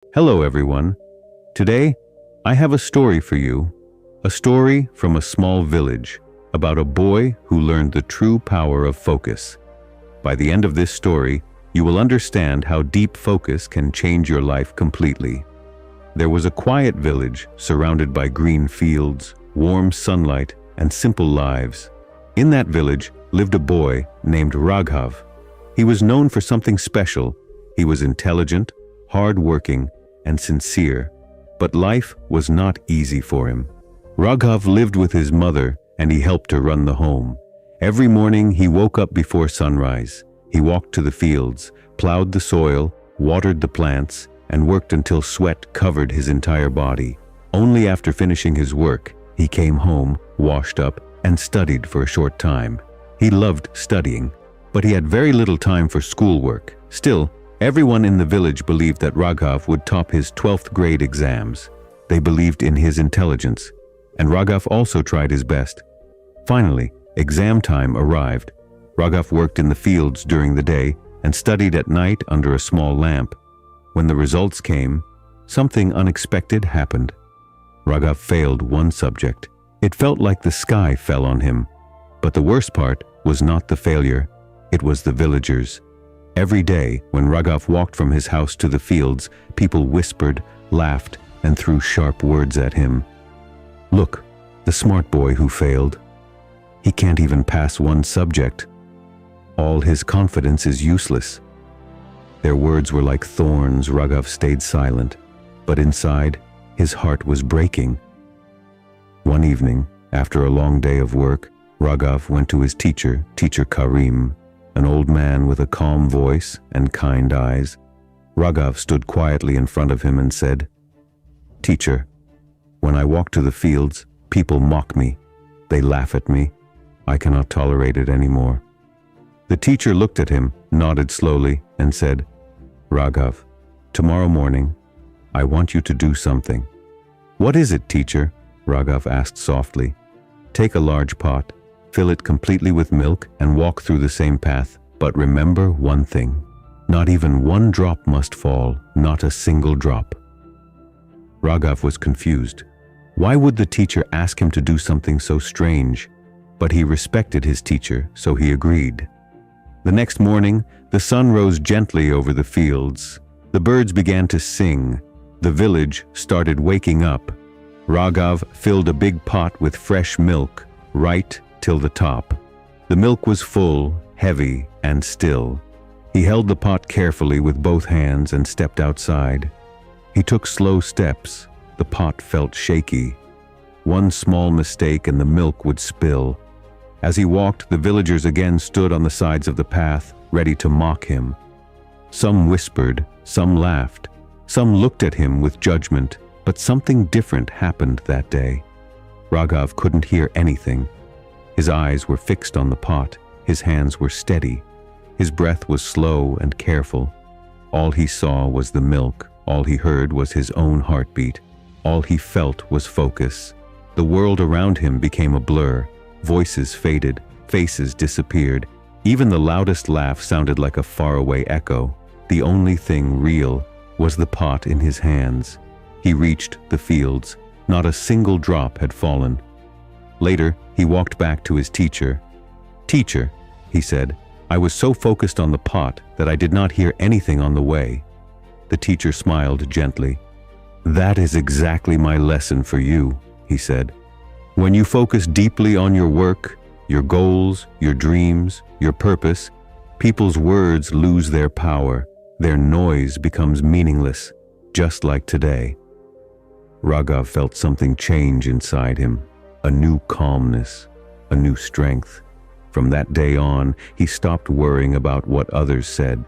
Hello everyone. Today, I have a story for you. A story from a small village about a boy who learned the true power of focus. By the end of this story, you will understand how deep focus can change your life completely. There was a quiet village surrounded by green fields, warm sunlight, and simple lives. In that village lived a boy named Raghav. He was known for something special. He was intelligent, hard-working, and sincere, but life was not easy for him. Raghav lived with his mother, and he helped her run the home. Every morning he woke up before sunrise. He walked to the fields, plowed the soil, watered the plants, and worked until sweat covered his entire body. Only after finishing his work, he came home, washed up, and studied for a short time. He loved studying, but he had very little time for schoolwork. Still, everyone in the village believed that Raghav would top his 12th grade exams. They believed in his intelligence, and Raghav also tried his best. Finally, exam time arrived. Raghav worked in the fields during the day and studied at night under a small lamp. When the results came, something unexpected happened. Raghav failed one subject. It felt like the sky fell on him. But the worst part was not the failure, it was the villagers. Every day, when Raghav walked from his house to the fields, people whispered, laughed, and threw sharp words at him. "Look, the smart boy who failed. He can't even pass one subject. All his confidence is useless." Their words were like thorns. Raghav stayed silent, but inside, his heart was breaking. One evening, after a long day of work, Raghav went to his teacher, Teacher Karim, an old man with a calm voice and kind eyes. Raghav stood quietly in front of him and said, "Teacher, when I walk to the fields, people mock me. They laugh at me. I cannot tolerate it anymore." The teacher looked at him, nodded slowly, and said, "Raghav, tomorrow morning, I want you to do something." "What is it, teacher?" Raghav asked softly. "Take a large pot, fill it completely with milk, and walk through the same path. But remember one thing. Not even one drop must fall, not a single drop." Raghav was confused. Why would the teacher ask him to do something so strange? But he respected his teacher, so he agreed. The next morning, the sun rose gently over the fields. The birds began to sing. The village started waking up. Raghav filled a big pot with fresh milk, right till the top. The milk was full, heavy, and still. He held the pot carefully with both hands and stepped outside. He took slow steps. The pot felt shaky. One small mistake and the milk would spill. As he walked, the villagers again stood on the sides of the path, ready to mock him. Some whispered, some laughed, some looked at him with judgment, but something different happened that day. Raghav couldn't hear anything. His eyes were fixed on the pot, his hands were steady. His breath was slow and careful. All he saw was the milk, all he heard was his own heartbeat. All he felt was focus. The world around him became a blur. Voices faded, faces disappeared. Even the loudest laugh sounded like a faraway echo. The only thing real was the pot in his hands. He reached the fields. Not a single drop had fallen. Later, he walked back to his teacher. "Teacher," he said, "I was so focused on the pot that I did not hear anything on the way." The teacher smiled gently. "That is exactly my lesson for you," he said. "When you focus deeply on your work, your goals, your dreams, your purpose, people's words lose their power. Their noise becomes meaningless, just like today." Raghav felt something change inside him, a new calmness, a new strength. From that day on, he stopped worrying about what others said.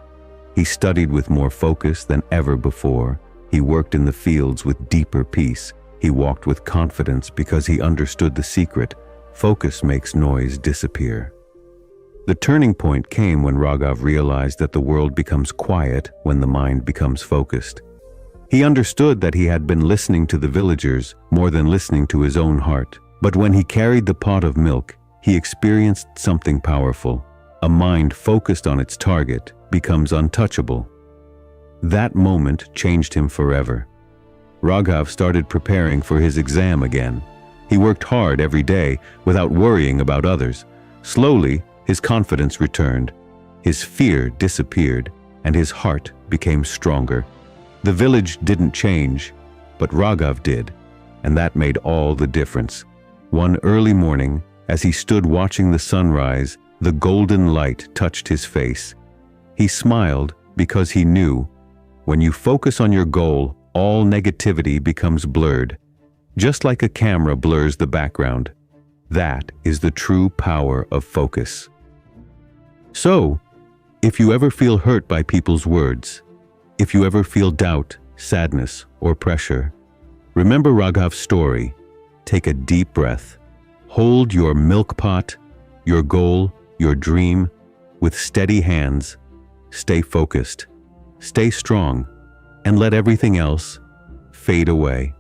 He studied with more focus than ever before. He worked in the fields with deeper peace. He walked with confidence because he understood the secret. Focus makes noise disappear. The turning point came when Raghav realized that the world becomes quiet when the mind becomes focused. He understood that he had been listening to the villagers more than listening to his own heart. But when he carried the pot of milk, he experienced something powerful. A mind focused on its target becomes untouchable. That moment changed him forever. Raghav started preparing for his exam again. He worked hard every day without worrying about others. Slowly, his confidence returned. His fear disappeared, and his heart became stronger. The village didn't change, but Raghav did, and that made all the difference. One early morning, as he stood watching the sunrise, the golden light touched his face. He smiled because he knew, when you focus on your goal, all negativity becomes blurred. Just like a camera blurs the background. That is the true power of focus. So, if you ever feel hurt by people's words, if you ever feel doubt, sadness, or pressure, remember Raghav's story. Take a deep breath. Hold your milk pot, your goal, your dream, with steady hands. Stay focused, stay strong, and let everything else fade away.